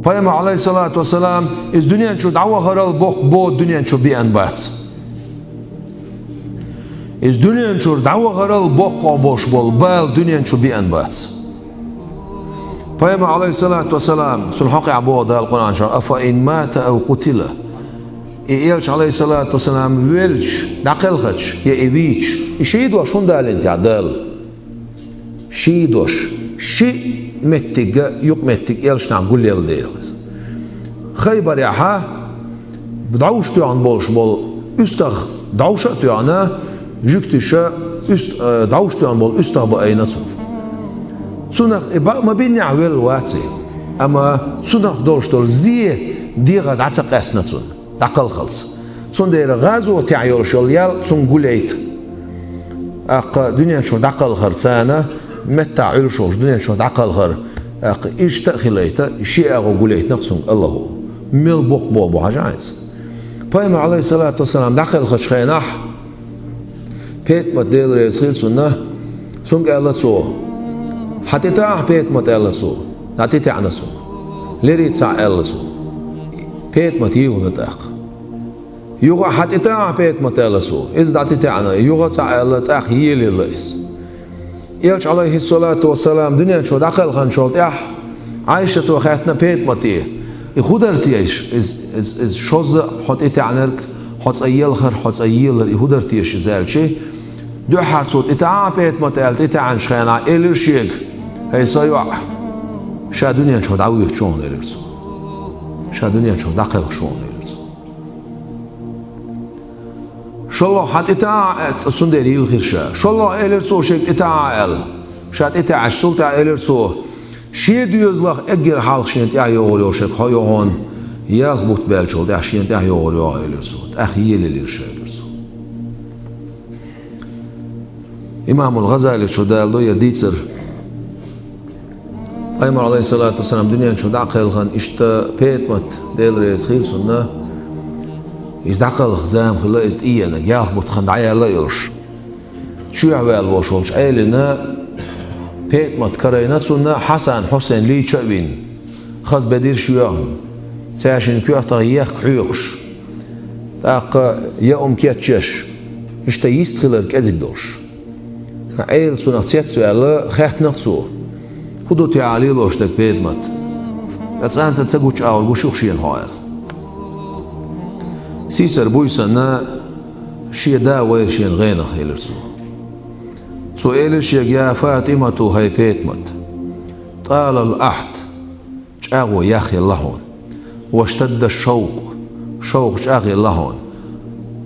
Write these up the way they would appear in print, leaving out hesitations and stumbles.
Peygamber aleyhissalatu vesselam iz dünyanın şu dava haral bok bo dünyanın şu bir anbat. İz dünyanın şu dava haral bok boş bol bal dünyanın şu bir anbat. Peygamber aleyhissalatu vesselam sul haqi abu da Kur'an şu afa in mata ev qutila. İyelç aleyhissalatu vesselam velç daqelxaç ya eviç. İşeyi doş onda alenti adal. Şeyi doş. Şey mettig yok mettig elç nam gullel deyiriz. Khaybar yaha dawuş tuyan bolş bol üstah dawuşa tuyana yüktüşe üst dawuş tuyan bol üstah bu aynatun. Sunak ma bin ya'vel wati ama sunak doş dol ziye diga datsa qasnatun daqal khals. Son deyir gazo ta'yol şol yal sun gulleyt. Aq dünya şu daqal kharsana متى عرشوش دنيا شو عقل غر إيش تأخليته شيء أقوليت نقصن الله ميل بوق بو حاجز بيما عليه الصلاة والسلام دخل خش خيناح بيت مدير رسول سنة سنق الله سو حتى تاع بيت مت الله سو حتى تاع نسو لري تاع الله سو بيت مت يغو نتاق يغو حتى تاع بيت مت الله سو إذا حتى تاعنا يغو تاع الله تاع يلي ليس Elç aleyhissalatu vesselam dünyanın şu daqal khan şolt yah Aisha to khatna pet mati ihudartiyeş iz şoz hot etanerk hot ayel khar hot ayel ihudartiyeş zelçi du hatsot eta pet matal eta an shkhana elirshig hay sayu sha dünyanın şu dawu chon elirso sha dünyanın şu daqal chon elirso شالله حتى تاعت صندري الخرشة شالله إلرسو شك تاعل شات تاعش سلطة إلرسو شيء ديوزلخ أجر حالك شين تاع يوريو شك هايون يخبط بالشول تاع شين تاع يوريو إلرسو أخيل الإرشة إلرسو إمام الغزالي شو دال دو يرديتر أيمر عليه الصلاة والسلام دنيا شو دعقل خان إشتا بيتمت ديل رئيس خير سنة إذا دخل زام خلا إست إيانا ياخبط خندعي الله يرش شو يعمل وشولش عيلنا بيت ما تكرينات سنة حسن حسين لي تشابين خذ بدير شو يعمل ساشين كيو تغيير حيوش تاق يوم كيتشش إشتا يستخلر كأزيك دوش عيل سنة تسيت سؤال خيت نقصو خدو تعالي لوش دك بيت مات تسعان ستسقوش أول بوشوخشين هايل سيسر بويسنا شي دا ويرشين غينا خيلرسو سؤالش يا فاطمة هاي بيتمت طال الأحد شاغو ياخي اللهون واشتد الشوق شوق شاغي اللهون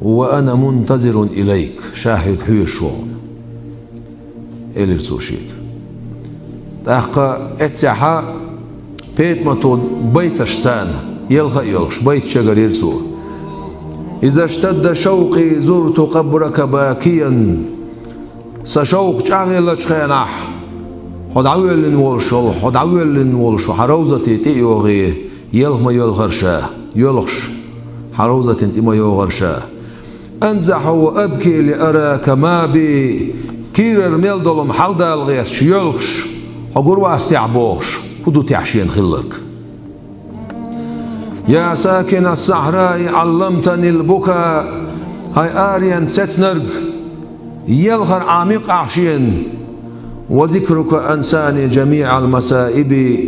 وأنا منتظر إليك شاهد حيشون إلرسو شيك تاقا اتساحا بيتمتو بيتش سان يلغى يلغش بيت شجر يرسو إذا اشتد شوقي زرت قبرك باكيا سشوق شاغل شخيناح خد عويل نولشل خد عويل نولشو حروزتي تيوغي يلغما يلغرشا يلغش حروزتي تيما يلغرشا أنزح وأبكي لأراك ما بي كيرر ميلدولم حلدا الغيش يلغش حقور واستعبوش خدو تعشين خلرك يا ساكن الصحراء علمتني البكاء هاي آريان ستنرق يلغر عميق أعشين وذكرك أنساني جميع المسائب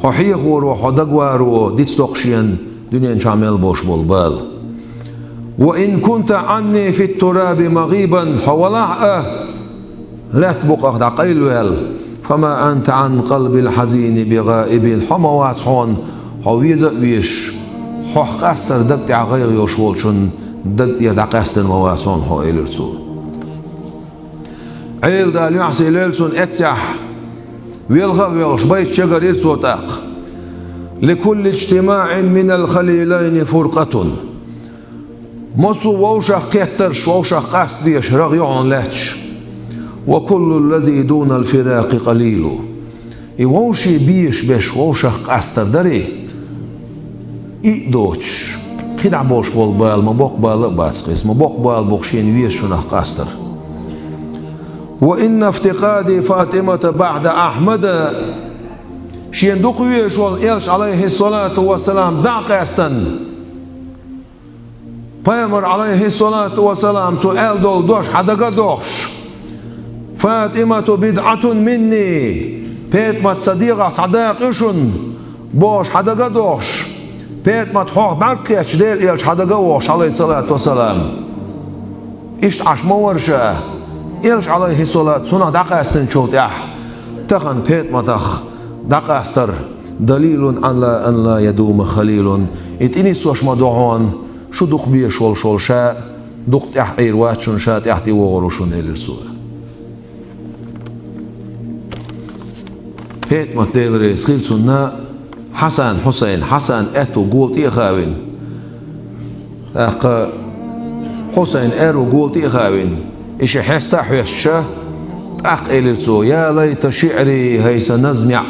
حيخور وحدقوارو ديتستوقشين دنيا شامل بوش بولبال وإن كنت عني في التراب مغيبا حولعه لا تبقى دقيل فما أنت عن قلب الحزين بغائب حموات حون حويزة ويش حق أستر دقت غير يشولشن دقت يدق أستر مواسون هو إلرسو عيل دال يعصي ليلسون اتسح ويلغى ويلش بيت شجر يرسو تاق لكل اجتماع من الخليلين فرقة مصو ووشخ كترش ووشخ قاس بيش رغيون لاتش وكل الذي دون الفراق قليل ووشي بيش بيش ووشخ قاستر دري إيدوش خدع بوش بالبال ما بوق بال باسقيس ما بوق بال بوخشين ويش شنخ قاستر وإن افتقادي فاطمة بعد أحمد شين دقوية شول إلش عليه الصلاة والسلام دعقاستن Peygamber aleyhissalatu vesselam sual doldoş hadaga doş Fatimatu bid'atun minni Petmat sadiqa sadaq işun boş hadaga doş Petmat hoq barkeç der elç hadaga doş aleyhissalatu vesselam İşte aşma varşa elç aleyhissalatu suna daqastin çoğut yah Tahan Petmatah daqastar dalilun an la yaduma khalilun itini soşma doğan شو دق بيه شول شاء دق تحقير واتشون شاء تحتي وغروشون الرسول هيت ما تدري سخيلسونا حسن حسين اتو قولت يخاوين حسين ارو قولت يخاوين ايش حستا حيشا الرسول يا ليت شعري هيس نزمع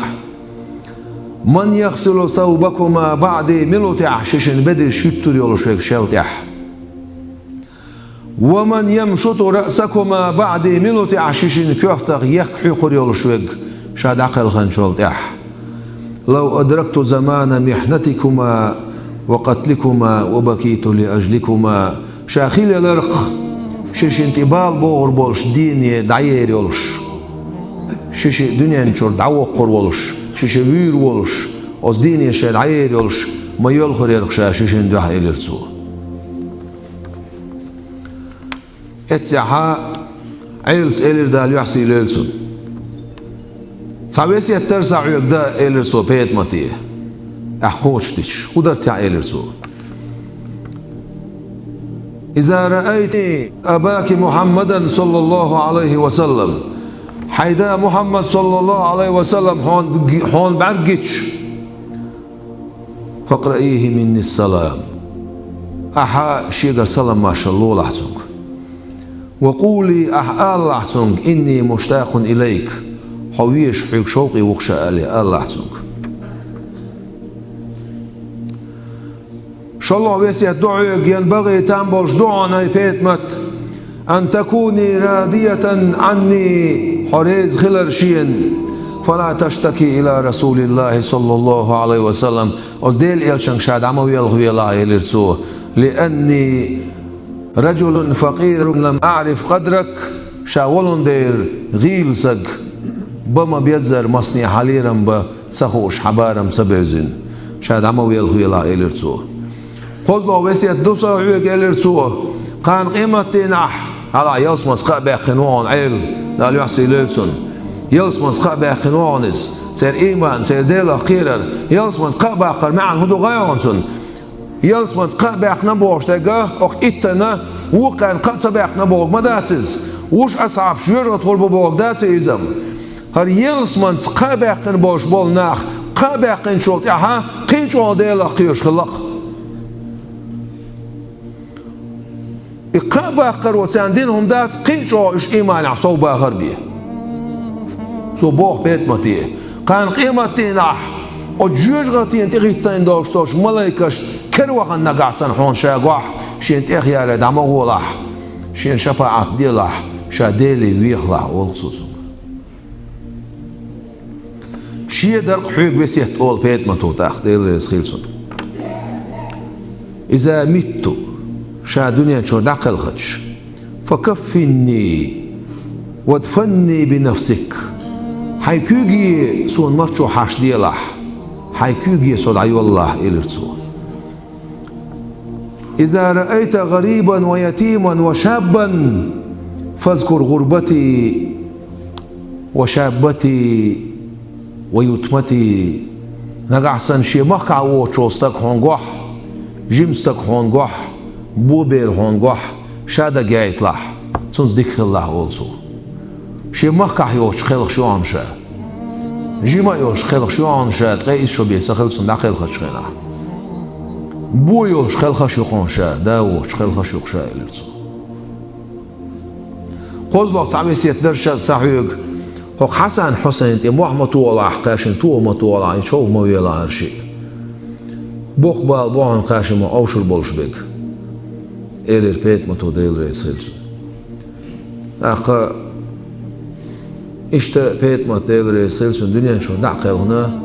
من يغسل ثوبكما بعد ملوتع شيشن بدر شتر يولشك شلتح ومن يمشط رأسكما بعد ملوتع شيشن كيختق يخحق يولشك شاد عقل خنشلتح لو أدركت زمان محنتكما وقتلكما وبكيت لأجلكما شاخيل الرق شيشن تبال بور بولش ديني دعير يولش شيشي دنيا نشور دعوقر ولش شيش وير ولش از ديني شاد عير ولش ما يلخر يرخشا شيشن دوح إلرسو اتسعها عيلس إلر دال يحسي إلرسو سعويسي الترسع يقدا إلرسو بيت ماتيه أحقوش ديش ودرتع إلرسو إذا رأيت أباك محمدا صلى الله عليه وسلم حيدا محمد صلى الله عليه وسلم هون برجتش فاقرئيه مني السلام أحا شيغر سلام ما شاء الله لحظك وقولي أحا لحظك إني مشتاق إليك حويش حيك شوقي وخشى ألي لحظك شاء الله ويسي الدعاء ينبغي تنبلش دعانا بيتمت أن تكوني راضية عني حريز خلر شين فلا تشتكي إلى رسول الله صلى الله عليه وسلم أصديل إلشان شاد عمو يلغوي الله إلرسوه لأني رجل فقير لم أعرف قدرك شاولون دير غيلسك بما بيزر مصني حليرم بسخوش حبارم سبيزن شاد عمو يلغوي الله إلرسوه قصده وسيت دوسا عيوك إلرسوه كان قيمتي نح على يلسمس قابع خنوان عيل دال يحسي ليلسون يلسمس قابع خنوانس سير إيمان سير ديل أخيرر يلسمس قابع قرمعن هدو غيانسون يلسمس قابع نبوش تيجا أخ إتنا وقان قد سبع نبوغ مداتز وش أصعب شجرة طلبو بوغ داتزم هر يلسمس قابع نبوش بول ناخ قابع شولت أها قيش ديل أخيرش خلق إقابة قروتان دينهم دات قيتشو إش إيمان عصو باخر بيه سو بوخ بيت ماتيه كان قيمتين أح وجوج غتين تغيتين دوشتوش ملايكش كروخن نقعسن حون شاقوح شين تخيال دمغو لح شين شفاعت دي لح شاديلي ويخلح والخصوصو شي درق حيق بسيت أول بيت ماتو تاخ ديل رسخيلسون إذا ميتو شا دنيا شو دعقل خدش فكفني وادفني بنفسك حيكوجي سون مرشو حاش ديلاح حيكوجي سود عيو الله إلرسو إذا رأيت غريبا ويتيما وشابا فاذكر غربتي وشابتي ويتمتي نقعسن شي مقع وشوستك هونغوح جيمستك هونغوح بوبير هونغوح شادا جايت لح سنز ديك الله أولسو شي مقع يوش خلق شو عنشا جيما يوش خلق شو عنشا تقيس شو بيسا خلق سن داخل خشخنا بو يوش خلق شو خونشا داوش خلق شو خشا إلرسو قوزلق صعبي سيتدرشا صحيق هو حسن حسين تي محمد طولا حقاشن طوما طولا يشوف ما ويلا عرشي بوخبال بوعن قاشم أوشر بولشبيك إلير بيت متو ديل ريسيلسو أخا إشتا بيت متو ديل ريسيلسو دنيا شو دعقل هنا